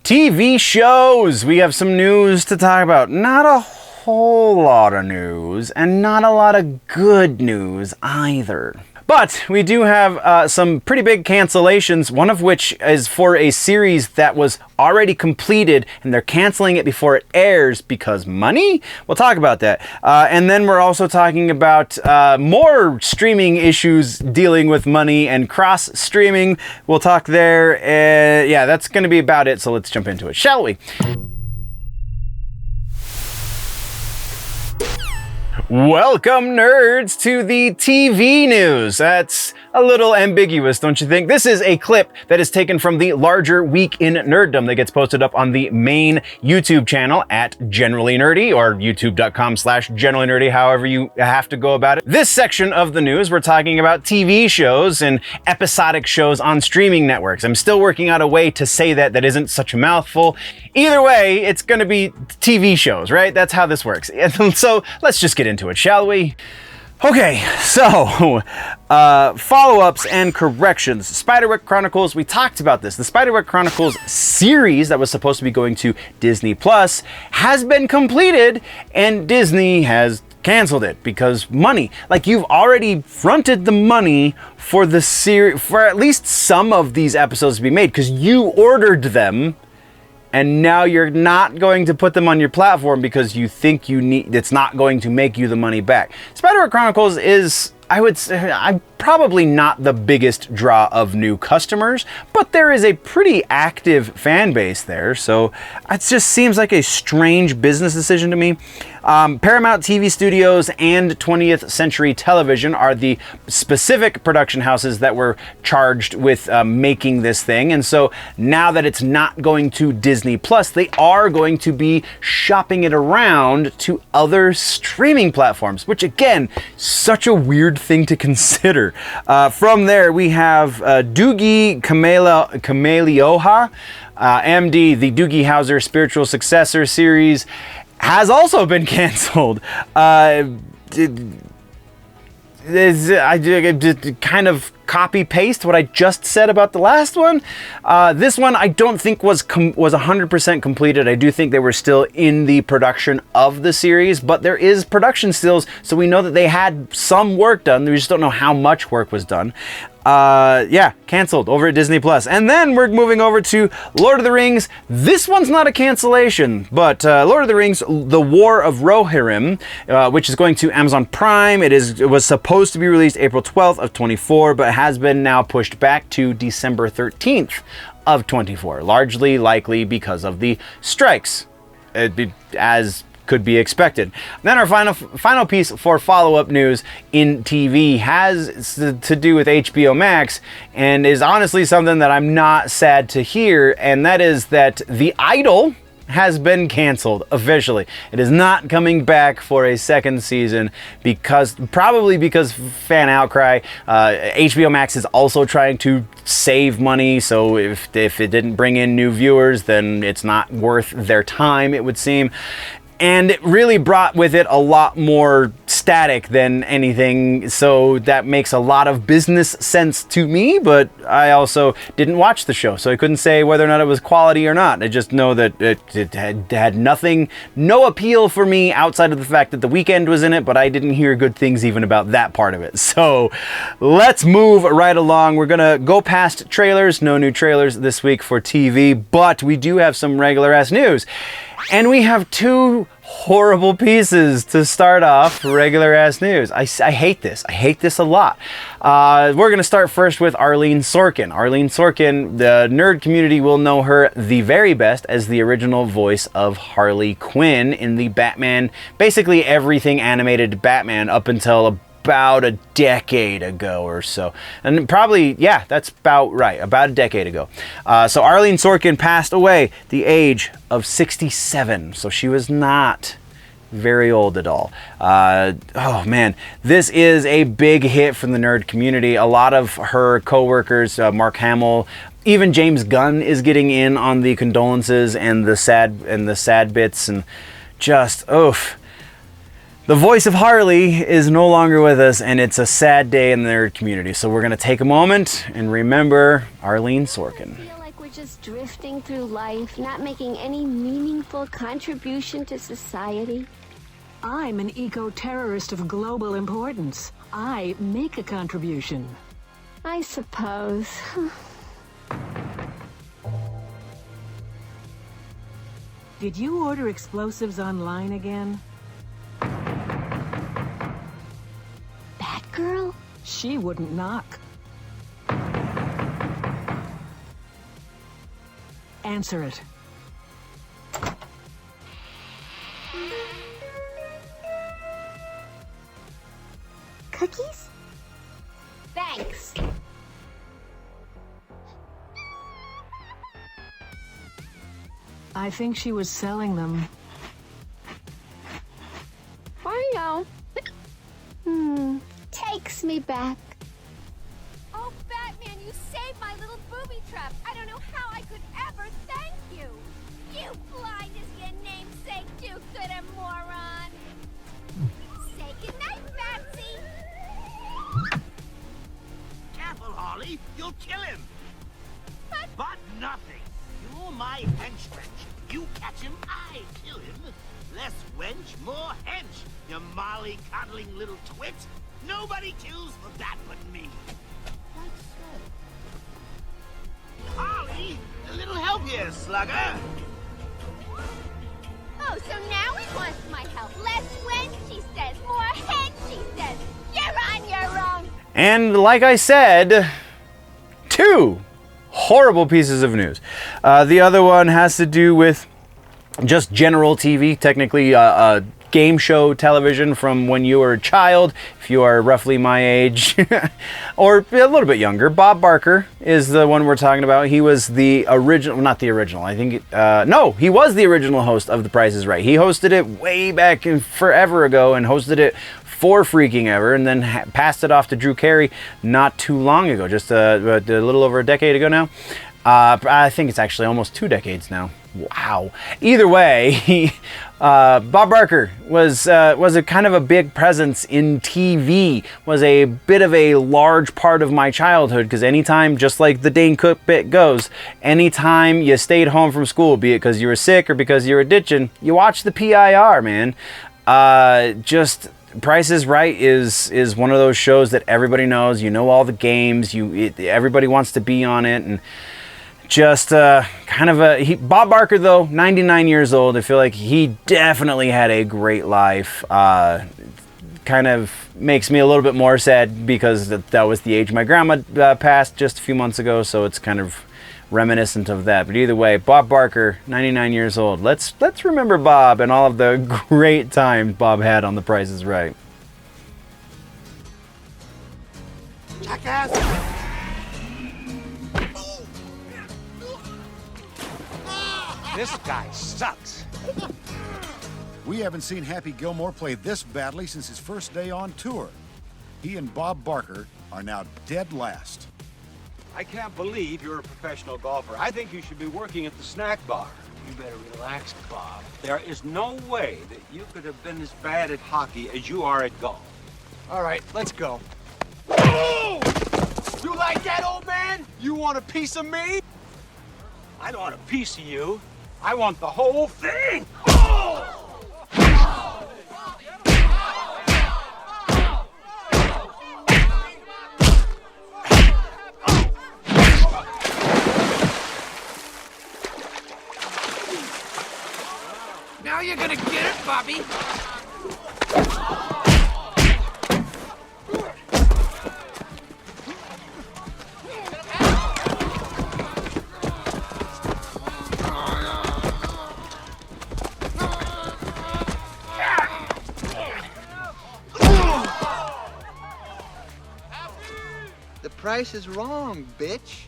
TV shows. We have some news to talk about. Not a whole lot of news, and not a lot of good news either. But we do have some pretty big cancellations, one of which is for a series that was already completed, and they're canceling it before it airs because money? We'll talk about that. And then we're also talking about more streaming issues dealing with money and cross-streaming. We'll talk there. Yeah, that's going to be about it, so let's jump into it, shall we? Welcome, nerds, to the TV news. That's a little ambiguous, don't you think? This is a clip that is taken from the larger Week in Nerddom that gets posted up on the main YouTube channel at Generally Nerdy, or youtube.com/Generally Nerdy, however you have to go about it. This section of the news, we're talking about TV shows and episodic shows on streaming networks. I'm still working out a way to say that isn't such a mouthful. Either way, it's going to be TV shows, right? That's how this works. And so let's just get into it, shall we? Okay, so follow-ups and corrections. Spiderwick Chronicles, we talked about this. The Spiderwick Chronicles series that was supposed to be going to Disney Plus has been completed, and Disney has canceled it because money. Like, you've already fronted the money for the series, for at least some of these episodes to be made, because you ordered them. And now you're not going to put them on your platform because you think it's not going to make you the money back. Spiderwick Chronicles is, I would say, I'm probably not the biggest draw of new customers, but there is a pretty active fan base there. So it just seems like a strange business decision to me. Paramount TV Studios and 20th Century Television are the specific production houses that were charged with making this thing. And so now that it's not going to Disney Plus, they are going to be shopping it around to other streaming platforms, which again, such a weird thing to consider. From there, we have Doogie Kameālioha, MD, the Doogie Howser spiritual successor series, has also been canceled. I kind of copy paste what I just said about the last one. This one I don't think was 100% completed. I do think they were still in the production of the series, but there is production stills, so we know that they had some work done. We just don't know how much work was done. Yeah, canceled over at Disney Plus. And then we're moving over to Lord of the Rings. This one's not a cancellation, but Lord of the Rings, The War of Rohirrim, which is going to Amazon Prime. It was supposed to be released April 12th of 24, but has been now pushed back to December 13th of 24, largely likely because of the strikes, as could be expected. Then our final piece for follow-up news in TV has to do with HBO Max, and is honestly something that I'm not sad to hear, and that is that The Idol has been canceled officially. It is not coming back for a second season probably because fan outcry. HBO Max is also trying to save money, so if it didn't bring in new viewers, then it's not worth their time, it would seem. And it really brought with it a lot more static than anything, so that makes a lot of business sense to me, but I also didn't watch the show, so I couldn't say whether or not it was quality or not. I just know that it had no appeal for me outside of the fact that The Weeknd was in it, but I didn't hear good things even about that part of it. So let's move right along. We're gonna go past trailers. No new trailers this week for TV, but we do have some regular ass news. And we have two horrible pieces to start off regular ass news. I hate this. I hate this a lot. We're going to start first with Arleen Sorkin. Arleen Sorkin, the nerd community will know her the very best as the original voice of Harley Quinn in the Batman, basically everything animated Batman up until about a decade ago or so. And probably, yeah, that's about right, about a decade ago. So Arleen Sorkin passed away at the age of 67, so she was not very old at all. Oh man, this is a big hit from the nerd community. A lot of her co-workers, Mark Hamill, even James Gunn is getting in on the condolences and the sad bits, and just, oof. The voice of Harley is no longer with us, and it's a sad day in the nerd community. So we're going to take a moment and remember Arleen Sorkin. just drifting through life, not making any meaningful contribution to society? I'm an eco-terrorist of global importance. I make a contribution. I suppose. Did you order explosives online again? Batgirl? She wouldn't knock. Answer it. Cookies? Thanks. I think she was selling them. Mario. Takes me back. Oh, Batman, you saved my little booby trap. I don't know how I could ever thank you. You blind as your namesake, do-gooder moron. Say goodnight, Batsy. Careful, Harley. You'll kill him. But nothing. You're my hench wench. You catch him, I kill him. Less wench, more hench. You molly-coddling little twit. Nobody kills for that but me. Like so. Harley, a little help here, slugger. Oh, so now he wants my help. Less when she says, more head she says. You're on your own. And like I said, 2 horrible pieces of news. The other one has to do with just general TV, technically game show television from when you were a child, if you are roughly my age, or a little bit younger. Bob Barker is the one we're talking about. He was the original, not the original, I think, no, he was the original host of The Price is Right. He hosted it way back forever ago and hosted it for freaking ever, and then passed it off to Drew Carey not too long ago, just a little over a decade ago now. I think it's actually almost 2 decades now. Wow. Either way, Bob Barker was a kind of a big presence in TV, was a bit of a large part of my childhood, because anytime, just like the Dane Cook bit goes, anytime you stayed home from school, be it because you were sick or because you were ditching, you watched the PIR, man. Just Price is Right is one of those shows that everybody knows. You know all the games. Everybody wants to be on it, and just kind of Bob Barker, though, 99 years old. I feel like he definitely had a great life. Kind of makes me a little bit more sad because that was the age my grandma passed just a few months ago, so it's kind of reminiscent of that. But either way, Bob Barker, 99 years old. Let's remember Bob and all of the great time Bob had on The Price is Right. Jackass! This guy sucks. We haven't seen Happy Gilmore play this badly since his first day on tour. He and Bob Barker are now dead last. I can't believe you're a professional golfer. I think you should be working at the snack bar. You better relax, Bob. There is no way that you could have been as bad at hockey as you are at golf. All right, let's go. Oh! You like that, old man? You want a piece of me? I don't want a piece of you. I want the whole thing. Oh! Now you're gonna get it, Bobby. The price is wrong, bitch.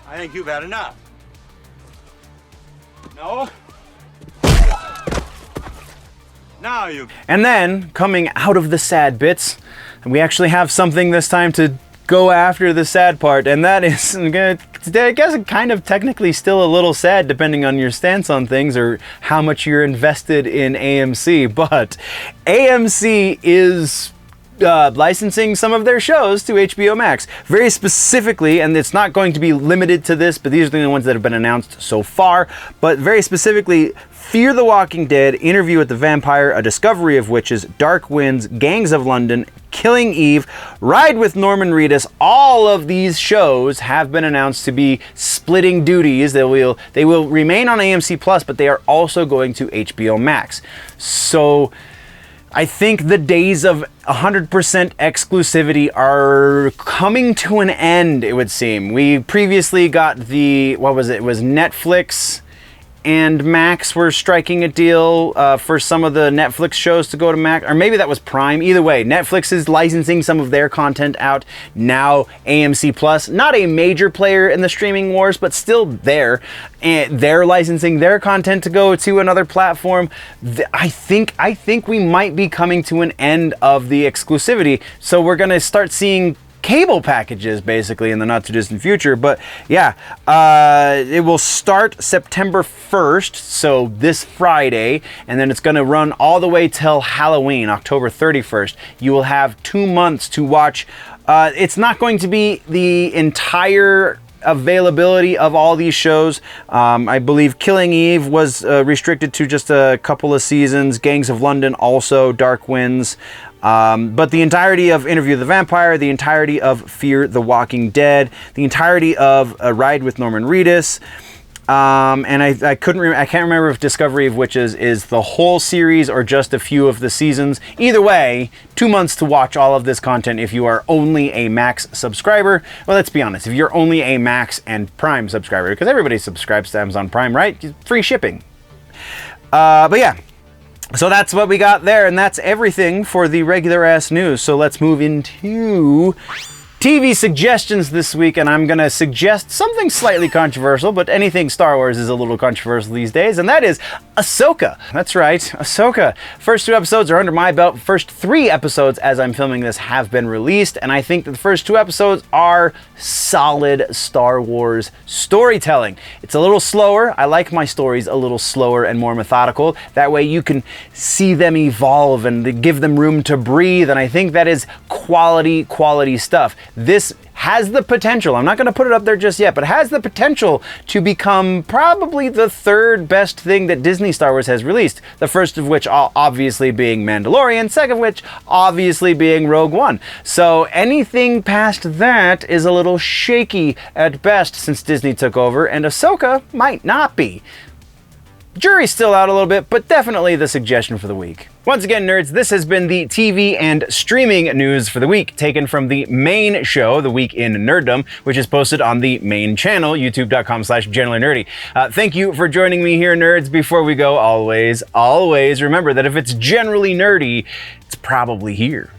I think you've had enough. No? And then, coming out of the sad bits, we actually have something this time to go after the sad part, and that is, I guess, kind of technically still a little sad depending on your stance on things or how much you're invested in AMC, but AMC is licensing some of their shows to HBO Max. Very specifically, and it's not going to be limited to this, but these are the ones that have been announced so far, but very specifically, Fear the Walking Dead, Interview with the Vampire, A Discovery of Witches, Dark Winds, Gangs of London, Killing Eve, Ride with Norman Reedus. All of these shows have been announced to be splitting duties. They will remain on AMC Plus, but they are also going to HBO Max. So I think the days of 100% exclusivity are coming to an end, it would seem. We previously got it was Netflix and Max were striking a deal for some of the Netflix shows to go to Max, or maybe that was Prime. Either way, Netflix is licensing some of their content out. Now AMC Plus, not a major player in the streaming wars, but still there. And they're licensing their content to go to another platform. I think we might be coming to an end of the exclusivity. So we're gonna start seeing cable packages basically in the not too distant future. But yeah, it will start September 1st, so this Friday, and then it's going to run all the way till Halloween, October 31st. You will have 2 months to watch. It's not going to be the entire availability of all these shows. I believe Killing Eve was restricted to just a couple of seasons. Gangs of London also, Dark Winds. But the entirety of Interview with the Vampire, the entirety of Fear the Walking Dead, the entirety of A Ride with Norman Reedus, and I can't remember if Discovery of Witches is the whole series or just a few of the seasons. Either way, 2 months to watch all of this content if you are only a Max subscriber. Well, let's be honest, if you're only a Max and Prime subscriber, because everybody subscribes to Amazon Prime, right? Free shipping. But yeah. So that's what we got there, and that's everything for the regular ass news. So let's move into TV suggestions this week, and I'm gonna suggest something slightly controversial, but anything Star Wars is a little controversial these days, and that is Ahsoka. That's right, Ahsoka. First 2 episodes are under my belt. First 3 episodes, as I'm filming this, have been released, and I think that the first 2 episodes are solid Star Wars storytelling. It's a little slower. I like my stories a little slower and more methodical. That way you can see them evolve and give them room to breathe, and I think that is quality stuff. This has the potential, I'm not going to put it up there just yet, but has the potential to become probably the 3rd best thing that Disney Star Wars has released. The first of which obviously being Mandalorian, second of which obviously being Rogue One. So anything past that is a little shaky at best since Disney took over, and Ahsoka might not be. Jury's still out a little bit, but definitely the suggestion for the week. Once again, nerds, this has been the TV and streaming news for the week, taken from the main show, The Week in Nerddom, which is posted on the main channel, youtube.com/generallynerdy. Thank you for joining me here, nerds. Before we go, always remember that if it's generally nerdy, it's probably here.